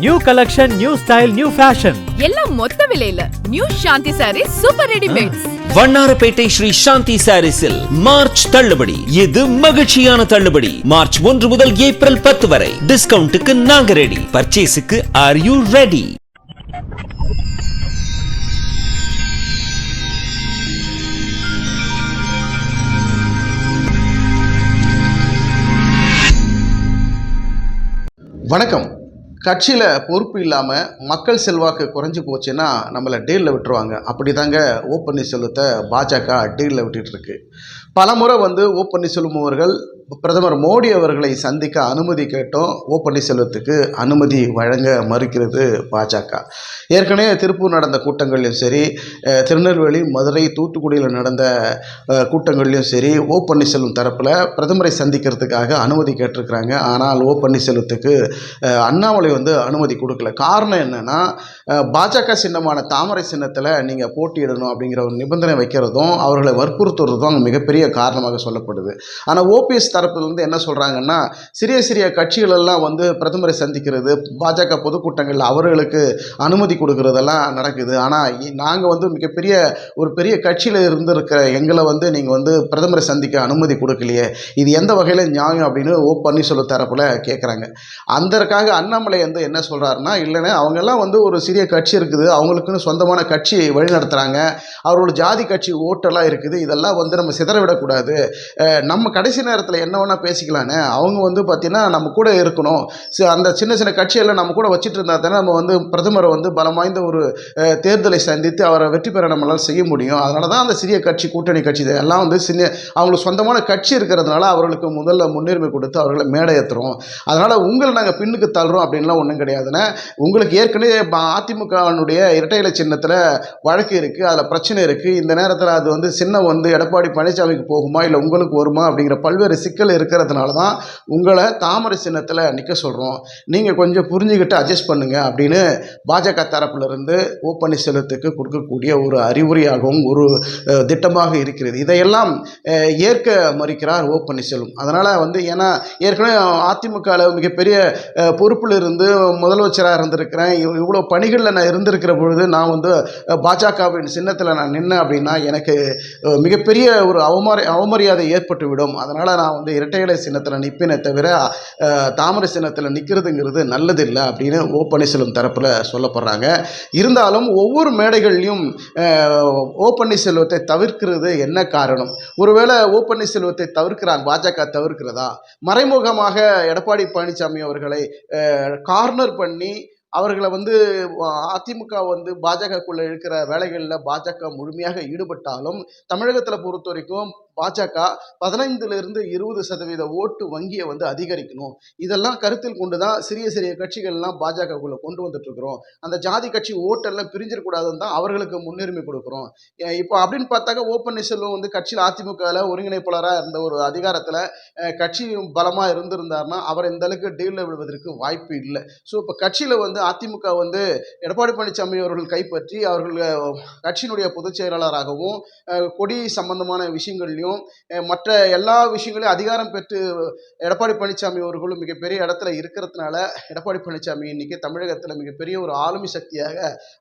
New collection, new style, new fashion எல்லாம் மொத்த விலையில. நியூ சாந்தி சாரீஸ் சூப்பர் ரெடிமேட்ஸ். வண்ணாரப்பேட்டை ஸ்ரீ சாந்தி சாரீஸில் மார்ச் தள்ளுபடி. இது மகிழ்ச்சியான தள்ளுபடி. மார்ச் 1 முதல் ஏப்ரல் 10 வரை. டிஸ்கவுண்ட்டுக்கு நாங்க ரெடி. பர்ச்சேஸுக்கு ஆர் யூ ரெடி? வணக்கம். கட்சியில் பொறுப்பு இல்லாமல் மக்கள் செல்வாக்கு குறைஞ்சி போச்சுன்னா நம்மளை டீலில் விட்டுருவாங்க. அப்படி தாங்க ஓ பன்னீர்செல்வத்தை பாஜக டீலில் விட்டுட்டுருக்கு. பல முறை ஓ பன்னீர்செல்வம் அவர்கள் பிரதமர் மோடி அவர்களை சந்திக்க அனுமதி கேட்டோம். ஓ பன்னீர்செல்வத்துக்கு அனுமதி வழங்க மறுக்கிறது பாஜக. ஏற்கனவே திருப்பூர் நடந்த கூட்டங்கள்லையும் சரி, திருநெல்வேலி, மதுரை, தூத்துக்குடியில் நடந்த கூட்டங்கள்லையும் சரி, ஓ பன்னீர்செல்வம் தரப்பில் பிரதமரை சந்திக்கிறதுக்காக அனுமதி கேட்டிருக்கிறாங்க. ஆனால் ஓ பன்னீர்செல்வத்துக்கு அண்ணாமலை அனுமதி கொடுக்கல. காரணம் என்னென்னா, பாஜக சின்னமான தாமரை சின்னத்தில் நீங்கள் போட்டியிடணும் அப்படிங்கிற ஒரு நிபந்தனை வைக்கிறதும் அவர்களை வற்புறுத்துறதும் அங்கே மிகப்பெரிய காரணமாக சொல்லப்படுது. ஆனால் ஓபிஎஸ் தரப்புலேருந்து என்ன சொல்கிறாங்கன்னா, சிறிய சிறிய கட்சிகள் எல்லாம் பிரதமரை சந்திக்கிறது, பாஜக பொதுக்கூட்டங்களில் அவர்களுக்கு அனுமதி கொடுக்கறதெல்லாம் நடக்குது. ஆனால் நாங்கள் மிகப்பெரிய ஒரு பெரிய கட்சியில் இருந்திருக்கிற எங்களை நீங்கள் பிரதமரை சந்திக்க அனுமதி கொடுக்கலையே, இது எந்த வகையில் நியாயம் அப்படின்னு ஓ பன்னீர்செல்வம் தரப்பில் கேட்குறாங்க. அதற்காக அண்ணாமலை என்ன சொல்கிறாருன்னா, இல்லைன்னா அவங்கெல்லாம் ஒரு சிறிய கட்சி இருக்குது, அவங்களுக்குன்னு சொந்தமான கட்சி வழி நடத்துகிறாங்க, அவரோட ஜாதி கட்சி ஓட்டெல்லாம் இருக்குது, இதெல்லாம் நம்ம சிதறவிடக்கூடாது, நம்ம கடைசி நேரத்தில் என்ன வேணால் பேசிக்கலான்னு, அவங்க பார்த்திங்கன்னா நம்ம கூட இருக்கணும், அந்த சின்ன சின்ன கட்சியெல்லாம் நம்ம கூட வச்சுட்டு இருந்தால் தானே நம்ம பிரதமரை பலம் வாய்ந்த ஒரு தேர்தலை சந்தித்து அவரை வெற்றி பெற நம்மளால் செய்ய முடியும். அதனால தான் அந்த சிறிய கட்சி, கூட்டணி கட்சி எல்லாம் சின்ன அவங்களுக்கு சொந்தமான கட்சி இருக்கிறதுனால அவர்களுக்கு முதல்ல முன்னுரிமை கொடுத்து அவர்களை மேடை ஏற்றுறோம். அதனால் உங்களை நாங்கள் பின்னுக்கு தள்ளுறோம் அப்படின்லாம் ஒன்றும் கிடையாதுன்னு. உங்களுக்கு ஏற்கனவே அதிமுகவினுடைய இரட்டை இலை சின்னத்தில் வழக்கு இருக்குது, அதில் பிரச்சனை இருக்குது. இந்த நேரத்தில் அது சின்னம் எடப்பாடி பழனிசாமிக்கு போகுமா இல்லை உங்களுக்கு வருமா அப்படிங்கிற பல்வேறு சிக்கல் இருக்கிறதுனால தான் உங்களை தாமரை சின்னத்தில் நிற்க சொல்கிறோம், நீங்கள் கொஞ்சம் புரிஞ்சுக்கிட்டு அட்ஜஸ்ட் பண்ணுங்க அப்படின்னு பாஜக தரப்பிலிருந்து ஓ பன்னீர்செல்வத்துக்கு கொடுக்கக்கூடிய ஒரு அறிவுரையாகவும் ஒரு திட்டமாக இருக்கிறது. இதையெல்லாம் ஏற்க மறுக்கிறார் ஓ பன்னீர்செல்வம். அதனால் ஏன்னா ஏற்கனவே அதிமுகவில் மிகப்பெரிய பொறுப்பில் இருந்து முதலமைச்சராக இருந்திருக்கிறேன், இவ்வளோ பணிகளில் நான் இருந்திருக்கிற பொழுது நான் பாஜகவின் சின்னத்தில் நான் நின்னேன் அப்படின்னா எனக்கு மிகப்பெரிய ஒரு அவமரியாதை ஏற்பட்டுவிடும். அதனால் நான் இரட்டை இலை சின்னத்தில் நிற்பேனே தவிர தாமரை சின்னத்தில் நிற்கிறதுங்கிறது நல்லதில்லை அப்படின்னு ஓ பன்னீர்செல்வம் தரப்பில் சொல்லப்படுறாங்க. இருந்தாலும் ஒவ்வொரு மேடைகள்லையும் ஓ பன்னீர்செல்வத்தை தவிர்க்கிறது என்ன காரணம்? ஒருவேளை ஓ பன்னீர்செல்வத்தை தவிர்க்கிறாங்க, பாஜக தவிர்க்கிறதா? மறைமுகமாக எடப்பாடி பழனிசாமி அவர்களை கார்னர் பண்ணி அவர்களை அதிமுக பாஜகக்குள்ளே இருக்கிற வேலைகளில் பாஜக முழுமையாக ஈடுபட்டாலும் தமிழகத்தில் பொறுத்த வரைக்கும் பாஜக 15% ஓட்டு வங்கியை அதிகரிக்கணும். இதெல்லாம் கருத்தில் கொண்டு தான் சிறிய சிறிய கட்சிகள்லாம் பாஜகக்குள்ளே கொண்டு வந்துட்டுருக்குறோம். அந்த ஜாதி கட்சி ஓட்டெல்லாம் பிரிஞ்சிடக்கூடாதுன்னு தான் அவர்களுக்கு முன்னுரிமை கொடுக்குறோம். இப்போ அப்படின்னு பார்த்தாக்க ஓ பன்னீர்செல்வம் கட்சியில் அதிமுகவில் ஒருங்கிணைப்பாளராக இருந்த ஒரு அதிகாரத்தில் கட்சி பலமாக இருந்திருந்தாருன்னா அவர் இந்த அளவுக்கு டீலில் விடுவதற்கு வாய்ப்பு இல்லை. ஸோ இப்போ கட்சியில் அதிமுக எடப்பாடி பழனிசாமி அவர்கள் கைப்பற்றி அவர்கள் கட்சியினுடைய பொதுச் செயலாளராகவும் கொடி சம்பந்தமான விஷயங்கள்லையும் மற்ற எல்லா விஷயங்களையும் அதிகாரம் பெற்று எடப்பாடி பழனிசாமி அவர்களும் மிகப்பெரிய இடத்துல இருக்கிறதுனால எடப்பாடி பழனிசாமி இன்னைக்கு தமிழகத்தில் மிகப்பெரிய ஒரு ஆளுமை சக்தியாக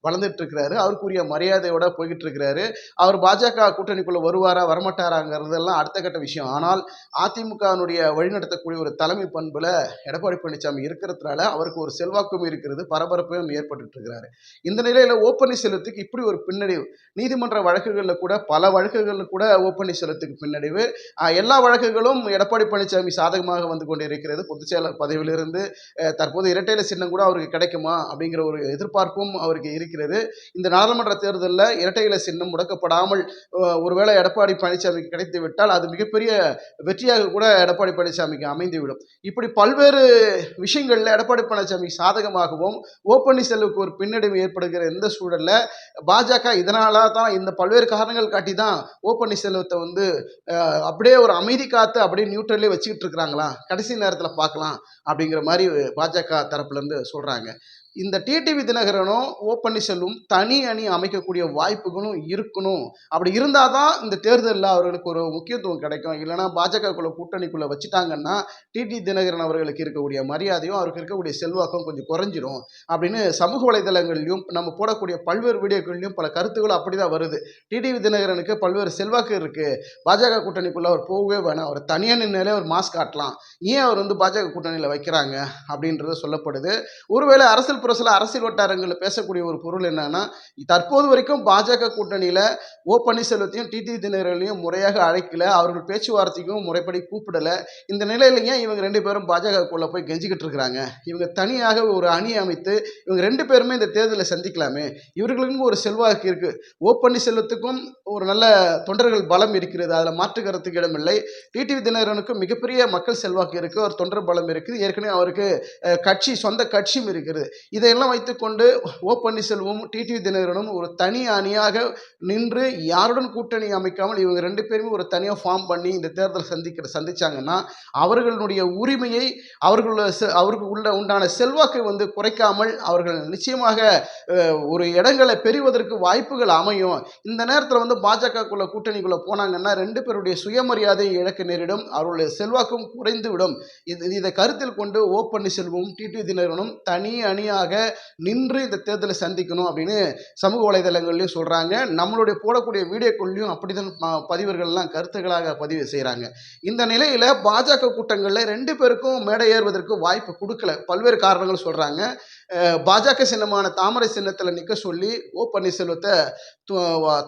வளர்ந்துட்டு இருக்கிறாரு. அவருக்குரிய மரியாதையோட போய்கிட்டு இருக்கிறாரு. அவர் பாஜக கூட்டணிக்குள்ள வருவாரா வரமாட்டாராங்கிறதெல்லாம் அடுத்த கட்ட விஷயம். ஆனால் அதிமுகனுடைய வழிநடத்தக்கூடிய ஒரு தலைமை பண்புல எடப்பாடி பழனிசாமி இருக்கிறதுனால அவருக்கு ஒரு செல்வாக்கும் இருக்கிறது, பரபரப்பையும் ஏற்பட்டு இருக்கிறாரு. இந்த நிலையில ஓ பன்னீர்செல்வத்துக்கு இப்படி ஒரு பின்னடைவு, நீதிமன்ற வழக்குகளில் கூட பல வழக்குகளில் கூட ஓ பன்னீர்செல்வத்துக்கு பின்னடைவு. எல்லா வழக்குகளும் எடப்பாடி பழனிசாமி சாதகமாக வந்து கொண்டிருக்கிறது. பொதுச் செயலர் பதவியிலிருந்து தற்போது இரட்டை இலை சின்னம் கூட அவருக்கு கிடைக்குமா அப்படிங்கிற ஒரு எதிர்பார்ப்பும் அவருக்கு இருக்கிறது. இந்த நாடாளுமன்ற தேர்தலில் இரட்டை இலை சின்னம் முடக்கப்படாமல் ஒருவேளை எடப்பாடி பழனிசாமிக்கு கிடைத்து விட்டால் அது மிகப்பெரிய வெற்றியாக கூட எடப்பாடி பழனிசாமிக்கு அமைந்துவிடும். இப்படி பல்வேறு விஷயங்களில் எடப்பாடி பழனிசாமி சாதகமாகவும் ஓ பன்னீர்செல்வத்துக்கு ஒரு பின்னடைவு ஏற்படுகிற இந்த சூழலில் பாஜக இதனால தான் இந்த பல்வேறு காரணங்கள் காட்டி தான் ஓ பன்னீர்செல்வத்தை அப்படியே ஒரு அமைதி காத்து அப்படியே நியூட்ரலே வச்சுக்கிட்டு இருக்கிறாங்களா, கடைசி நேரத்தில் பார்க்கலாம் அப்படிங்கிற மாதிரி பாஜக தரப்புலேருந்து சொல்கிறாங்க. இந்த டிடிவி தினகரனும் ஓ பன்னீர்செல்வம் தனி அணி அமைக்கக்கூடிய வாய்ப்புகளும் இருக்கணும். அப்படி இருந்தால் தான் இந்த தேர்தலில் அவர்களுக்கு ஒரு முக்கியத்துவம் கிடைக்கும். இல்லைனா பாஜகக்குள்ள கூட்டணிக்குள்ளே வச்சுட்டாங்கன்னா டிடி தினகரன் அவர்களுக்கு இருக்கக்கூடிய மரியாதையும் அவருக்கு இருக்கக்கூடிய செல்வாக்கும் கொஞ்சம் குறைஞ்சிரும் அப்படின்னு சமூக வலைதளங்கள்லையும் நம்ம போடக்கூடிய பல்வேறு வீடியோக்கள்லையும் பல கருத்துக்களும் அப்படி தான் வருது. டிடிவி தினகரனுக்கு பல்வேறு செல்வாக்கு இருக்குது, பாஜக கூட்டணிக்குள்ளே அவர் போகவே வேணாம், அவர் தனியாக நின்னாலே அவர் மாஸ் காட்டலாம், ஏன் அவர் வந்து பாஜக கூட்டணியில் வைக்கிறாங்க அப்படின்றது சொல்லப்படுது. ஒருவேளை அரசியல் புரசல அரசியல் வட்டாரங்களில் பேசக்கூடிய ஒரு பொருள் என்னன்னா, தற்போது வரைக்கும் பாஜக கூட்டணியில் ஓ பன்னீர்செல்வத்தையும் டிடி தினகரனையும் முறையாக அழைக்கல, அவர்கள் பேச்சுவார்த்தைக்கும் முறைப்படி கூப்பிடல. இந்த நிலையில ஏன் இவங்க ரெண்டு பேரும் பாஜகக்குள்ள போய் கெஞ்சிக்கிட்டு இருக்கிறாங்க? இவங்க தனியாக ஒரு அணி அமைத்து இவங்க ரெண்டு பேருமே இந்த தேர்தலை சந்திக்கலாமே. இவர்களுக்கும் ஒரு செல்வாக்கு இருக்கு. ஓ பன்னீர்செல்வத்துக்கும் ஒரு நல்ல தொண்டர்கள் பலம் இருக்கிறது, அதில் மாற்று கருத்துக்கு இடமில்லை. டிடிவி தினகரனுக்கும் மிகப்பெரிய மக்கள் செல்வாக்கு இருக்கு, ஒரு தொண்டர் பலம் இருக்குது, ஏற்கனவே அவருக்கு சொந்த கட்சியும் இருக்கிறது. இதையெல்லாம் வைத்துக்கொண்டு ஓ பன்னீர்செல்வமும் டிடிவி தினகரனும் ஒரு தனி அணியாக நின்று யாருடன் கூட்டணி அமைக்காமல் இவங்க ரெண்டு பேருமே ஒரு தனியாக ஃபார்ம் பண்ணி இந்த தேர்தல் சந்திச்சாங்கன்னா அவர்களுடைய உரிமையை அவருக்கு உண்டான செல்வாக்கை வந்து குறைக்காமல் அவர்கள் நிச்சயமாக ஒரு இடங்களை பெறுவதற்கு வாய்ப்புகள் அமையும். இந்த நேரத்தில் வந்து பாஜகக்குள்ள கூட்டணிக்குள்ள போனாங்கன்னா ரெண்டு பேருடைய சுயமரியாதை இழக்க நேரிடும், அவருடைய செல்வாக்கும் குறைந்து விடும். இதை கருத்தில் கொண்டு ஓ பன்னீர்செல்வமும் டிடி தினகரனும் தனி அணியாக நின்று இந்த தேர்தலை சந்திக்கணும் அப்படின்னு சமூக வலைதளங்கள்லையும் சொல்றாங்க. நம்மளுடைய போடக்கூடிய வீடியோக்கள்லையும் அப்படிதான் பதிவர்கள்லாம் கருத்துக்களாக பதிவு செய்கிறாங்க. இந்த நிலையில பாஜக கூட்டங்களில் ரெண்டு பேருக்கும் மேடை ஏறுவதற்கு வாய்ப்பு கொடுக்கல. பல்வேறு காரணங்கள் சொல்றாங்க. பாஜக சின்னமான தாமரை சின்னத்தில் நிற்க சொல்லி ஓ பன்னீர்செல்வத்தை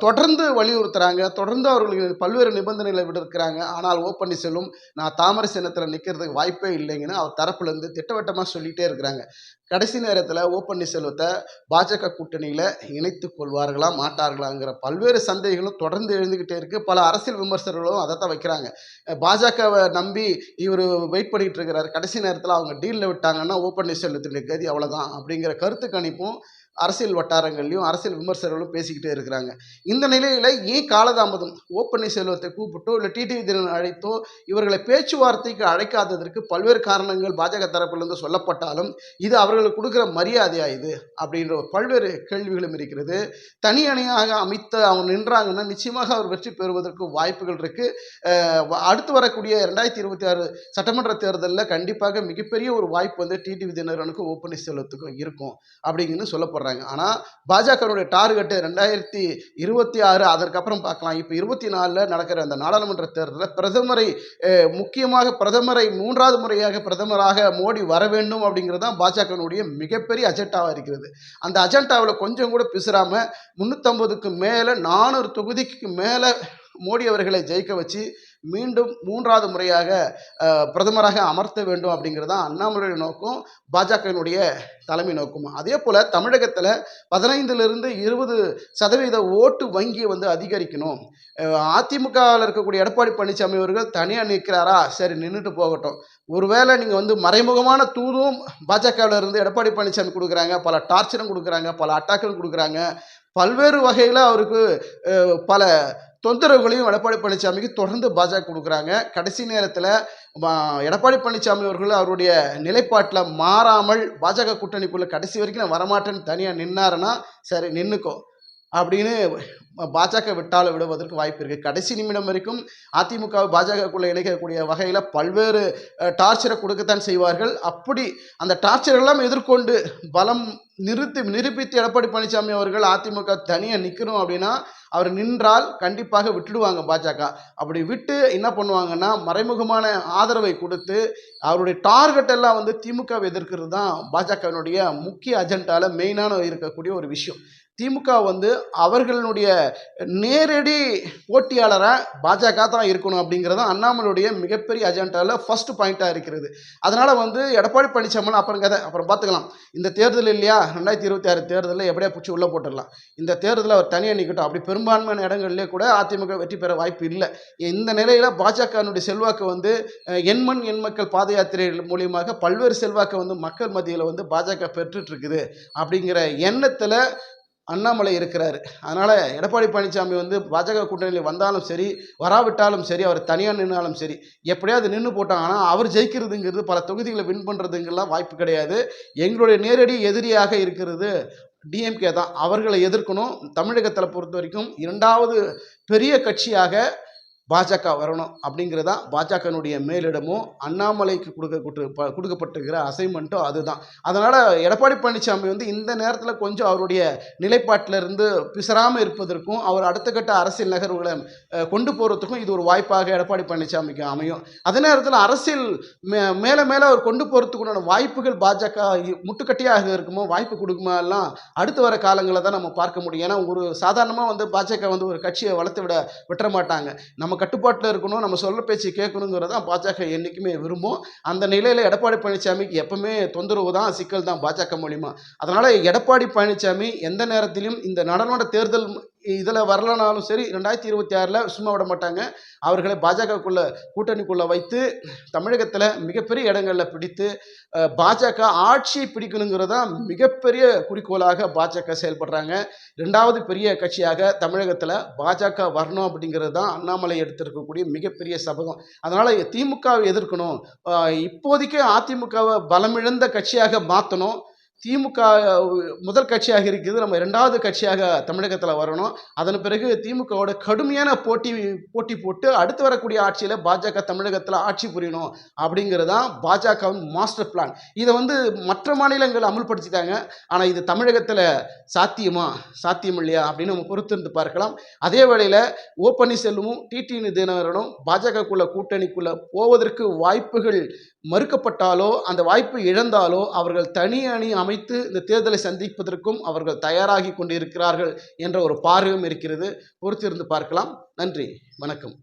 தொடர்ந்து வலியுறுத்துறாங்க, தொடர்ந்து அவர்களுக்கு பல்வேறு நிபந்தனைகளை விடுக்கிறாங்க. ஆனால் ஓ பன்னீர்செல்வம் நான் தாமரை சின்னத்தில் நிற்கிறதுக்கு வாய்ப்பே இல்லைங்கன்னு அவர் தரப்புலேருந்து திட்டவட்டமாக சொல்லிகிட்டே இருக்கிறாங்க. கடைசி நேரத்தில் ஓ பன்னீர்செல்வத்தை பாஜக கூட்டணியில் இணைத்து கொள்வார்களா மாட்டார்களாங்கிற பல்வேறு சந்தேகங்களும் தொடர்ந்து எழுந்துக்கிட்டே இருக்குது. பல அரசியல் விமர்சகர்களும் அதை தான் வைக்கிறாங்க. பாஜகவை நம்பி இவர் வெயிட் பண்ணிகிட்டு இருக்கிறார், கடைசி நேரத்தில் அவங்க டீலில் விட்டாங்கன்னா ஓ பன்னீர்செல்வத்தினுடைய கதி அவ்வளோதான் அப்படிங்கிற கருத்து கணிப்பும் அரசியல் வட்டாரங்கள்லையும் அரசியல் விமர்சகர்களும் பேசிக்கிட்டே இருக்கிறாங்க. இந்த நிலையில் ஏன் காலதாமதம்? ஓ பன்னீர்செல்வத்தை கூப்பிட்டோ இல்லை டிடிவி தினகரன் அழைத்தோ இவர்களை பேச்சுவார்த்தைக்கு அழைக்காததற்கு பல்வேறு காரணங்கள் பாஜக தரப்பிலிருந்து சொல்லப்பட்டாலும் இது அவர்களுக்கு கொடுக்குற மரியாதையா இது அப்படின்ற பல்வேறு கேள்விகளும் இருக்கிறது. தனி அணியாக அமைத்து அவங்க நின்றாங்கன்னா நிச்சயமாக அவர் வெற்றி பெறுவதற்கு வாய்ப்புகள் இருக்கு. அடுத்து வரக்கூடிய 2026 சட்டமன்ற தேர்தலில் கண்டிப்பாக மிகப்பெரிய ஒரு வாய்ப்பு வந்து டிடிவி தினகரனுக்கும் ஓ பன்னீர்செல்வத்துக்கும் இருக்கும் அப்படிங்கன்னு சொல்லப்படுறாங்க. ஆனால் பாஜகனுடைய டார்கெட்டு 2026 அதற்கப்புறம் பார்க்கலாம். இப்போ 24 நடக்கிற அந்த நாடாளுமன்ற தேர்தலில் பிரதமரை 3வது முறையாக பிரதமராக மோடி வர வேண்டும் அப்படிங்கிறது தான் பாஜகனுடைய மிகப்பெரிய அஜெண்டாவாக இருக்கிறது. அந்த அஜெண்டாவில் கொஞ்சம் கூட பிசுறாம 350க்கு மேலே 400 தொகுதிக்கு மேலே மோடி அவர்களை ஜெயிக்க வச்சு மீண்டும் 3வது முறையாக பிரதமராக அமர்த்த வேண்டும் அப்படிங்கிறது தான் அண்ணாமலையுடைய நோக்கம், பாஜகவினுடைய தலைமை நோக்கம். அதே போல் தமிழகத்தில் 15லிருந்து 20% ஓட்டு வங்கியை வந்து அதிகரிக்கணும். அதிமுகவில் இருக்கக்கூடிய எடப்பாடி பழனிசாமி அவர்கள் தனியாக நிற்கிறாரா, சரி நின்றுட்டு போகட்டும். ஒருவேளை நீங்கள் வந்து மறைமுகமான தூதும் பாஜகவில் இருந்து எடப்பாடி பழனிசாமி கொடுக்குறாங்க, பல டார்ச்சரும் கொடுக்குறாங்க, பல அட்டாக்களும் கொடுக்குறாங்க, பல்வேறு வகையில் அவருக்கு பல தொந்தரவுகளையும் எடப்பாடி பழனிசாமிக்கு தொடர்ந்து பாஜக கொடுக்குறாங்க. கடைசி நேரத்தில் எடப்பாடி பழனிசாமி அவர்கள் அவருடைய நிலைப்பாட்டில் மாறாமல் பாஜக கூட்டணிக்குள்ளே கடைசி வரைக்கும் நான் வரமாட்டேன்னு தனியாக நின்னாருன்னா சரி நின்றுக்கோ அப்படின்னு பாஜக விடுவதற்கு வாய்ப்பு இருக்குது. கடைசி நிமிடம் வரைக்கும் அதிமுக பாஜகக்குள்ளே இணைக்கக்கூடிய வகையில் பல்வேறு டார்ச்சரை கொடுக்கத்தான் செய்வார்கள். அப்படி அந்த டார்ச்சரெல்லாம் எதிர்கொண்டு பலம் நிரூபித்து எடப்பாடி பழனிசாமி அவர்கள் அதிமுக தனியாக நிற்கணும் அப்படின்னா அவர் நின்றால் கண்டிப்பாக விட்டுடுவாங்க பாஜக. அப்படி விட்டு என்ன பண்ணுவாங்கன்னா மறைமுகமான ஆதரவை கொடுத்து அவருடைய டார்கெட் எல்லாம் வந்து திமுகவை எதிர்க்கிறது தான் பாஜகவினுடைய முக்கிய அஜெண்டாவில் மெயினான இருக்கக்கூடிய ஒரு விஷயம். திமுக வந்து அவர்களுடைய நேரடி போட்டியாளராக பாஜக தான் இருக்கணும் அப்படிங்கிறது அண்ணாமலையுடைய மிகப்பெரிய அஜெண்டாவில் ஃபர்ஸ்ட் பாயிண்ட்டாக இருக்கிறது. அதனால் வந்து எடப்பாடி பழனிசாமி அப்புறம் பார்த்துக்கலாம். இந்த தேர்தல் இல்லையா 2026 தேர்தலில் எப்படியா பிடிச்சி உள்ளே போட்டுடலாம். இந்த தேர்தலில் அவர் தனியாக நிற்கட்டும். அப்படி பெரும்பான்மையான இடங்கள்லேயே கூட அதிமுக வெற்றி பெற வாய்ப்பு இல்லை. இந்த நிலையில் பாஜகனுடைய செல்வாக்கு வந்து எண்மண் எண் மக்கள் பாத யாத்திரை மூலியமாக பல்வேறு செல்வாக்கை வந்து மக்கள் மத்தியில் வந்து பாஜக பெற்றுட்டு இருக்குது அப்படிங்கிற எண்ணத்தில் அண்ணாமலை இருக்கிறாரு. அதனால் எடப்பாடி பழனிசாமி வந்து பாஜக கூட்டணியில் வந்தாலும் சரி, வராவிட்டாலும் சரி, அவர் தனியாக நின்னாலும் சரி, எப்படியாவது நின்று போட்டாங்கன்னா அவர் ஜெயிக்கிறதுங்கிறது, பல தொகுதிகளை வின் பண்ணுறதுங்கெல்லாம் வாய்ப்பு கிடையாது. எங்களுடைய நேரடி எதிரியாக இருக்கிறது டிஎம்கே தான். அவர்களை எதிர்க்கணும். தமிழகத்தில் பொறுத்த வரைக்கும் 2வது பெரிய கட்சியாக பாஜக வரணும் அப்படிங்கிறதா பாஜகனுடைய மேலிடமும் அண்ணாமலைக்கு கொடுக்கப்பட்டிருக்கிற அசைன்மெண்ட்டும் அதுதான். அதனால் எடப்பாடி பழனிசாமி வந்து இந்த நேரத்தில் கொஞ்சம் அவருடைய நிலைப்பாட்டிலிருந்து பிசராமல் இருப்பதற்கும் அவர் அடுத்த கட்ட அரசியல் நகர்வுகளை கொண்டு போகிறதுக்கும் இது ஒரு வாய்ப்பாக எடப்பாடி பழனிசாமிக்கு அமையும். அதே நேரத்தில் அரசியல் மேலே மேலே அவர் கொண்டு போகிறதுக்குண்டான வாய்ப்புகள் பாஜக முட்டுக்கட்டியாக இருக்குமோ, வாய்ப்பு கொடுக்குமா எல்லாம் அடுத்து வர காலங்களில் தான் நம்ம பார்க்க முடியும். ஏன்னா ஒரு சாதாரணமாக வந்து பாஜக வந்து ஒரு கட்சியை வளர்த்து விட்டுற மாட்டாங்க. நம்ம கட்டுப்பாட்டில் இருக்கணும், நம்ம சொல்ல பேச்சு கேட்கணுங்கிறதான் பாஜக என்றைக்குமே விரும்பும். அந்த நிலையில் எடப்பாடி பழனிசாமிக்கு எப்பவுமே தொந்தரவு தான், சிக்கல் தான் பாஜக மூலிமா. அதனால் எடப்பாடி பழனிசாமி எந்த நேரத்திலும் இந்த நாடாளுமன்ற தேர்தல் இதில் வரலனாலும் சரி 2026 சும்மா விட மாட்டாங்க. அவர்களை பாஜகக்குள்ள கூட்டணிக்குள்ளே வைத்து தமிழகத்தில் மிகப்பெரிய இடங்களில் பிடித்து பாஜக ஆட்சியை பிடிக்கணுங்கிறதா மிகப்பெரிய குறிக்கோளாக பாஜக செயல்படுறாங்க. 2வது பெரிய கட்சியாக தமிழகத்தில் பாஜக வரணும் அப்படிங்கிறது தான் அண்ணாமலை எடுத்திருக்கக்கூடிய மிகப்பெரிய சபதம். அதனால் திமுகவை எதிர்க்கணும். இப்போதைக்கு அதிமுகவை பலமிழந்த கட்சியாக மாற்றணும். திமுக முதல் கட்சியாக இருக்குது, நம்ம 2வது கட்சியாக தமிழகத்தில் வரணும். அதன் பிறகு திமுகவோட கடுமையான போட்டி போட்டு அடுத்து வரக்கூடிய ஆட்சியில் பாஜக தமிழகத்தில் ஆட்சி புரியணும் அப்படிங்கிறது தான் பாஜகவின் மாஸ்டர் பிளான். இதை வந்து மற்ற மாநிலங்கள் அமுல்படுத்திட்டாங்க. ஆனால் இது தமிழகத்தில் சாத்தியம் இல்லையா அப்படின்னு நம்ம பொறுத்திருந்து பார்க்கலாம். அதே வேளையில் ஓ பன்னீர்செல்வமும் டிடிவி தினகரனும் பாஜகக்குள்ள கூட்டணிக்குள்ளே போவதற்கு வாய்ப்புகள் மறுக்கப்பட்டாலோ, அந்த வாய்ப்பு இழந்தாலோ, அவர்கள் தனி அணி அமைத்து இந்த தேர்தலை சந்திப்பதற்கும் அவர்கள் தயாராகி கொண்டிருக்கிறார்கள் என்ற ஒரு பார்வையும் இருக்கிறது. பொறுத்திருந்து பார்க்கலாம். நன்றி, வணக்கம்.